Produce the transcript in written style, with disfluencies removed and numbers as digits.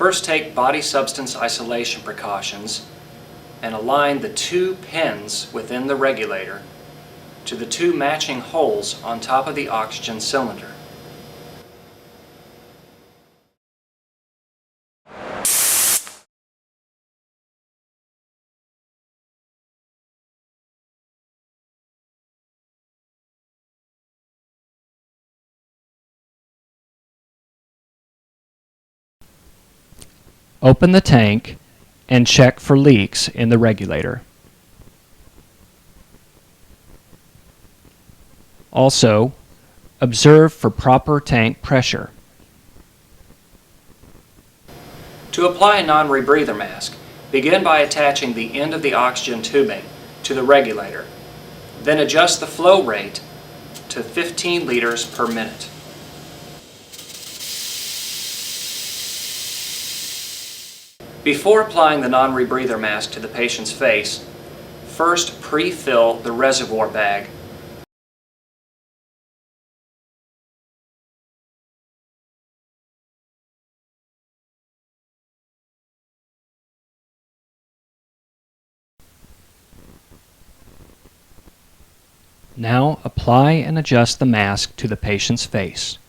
First, take body substance isolation precautions and align the two pins within the regulator to the two matching holes on top of the oxygen cylinder. Open the tank and check for leaks in the regulator. Also, observe for proper tank pressure. To apply a non-rebreather mask, begin by attaching the end of the oxygen tubing to the regulator. Then adjust the flow rate to 15 liters per minute. Before applying the non-rebreather mask to the patient's face, first pre-fill the reservoir bag. Now apply and adjust the mask to the patient's face.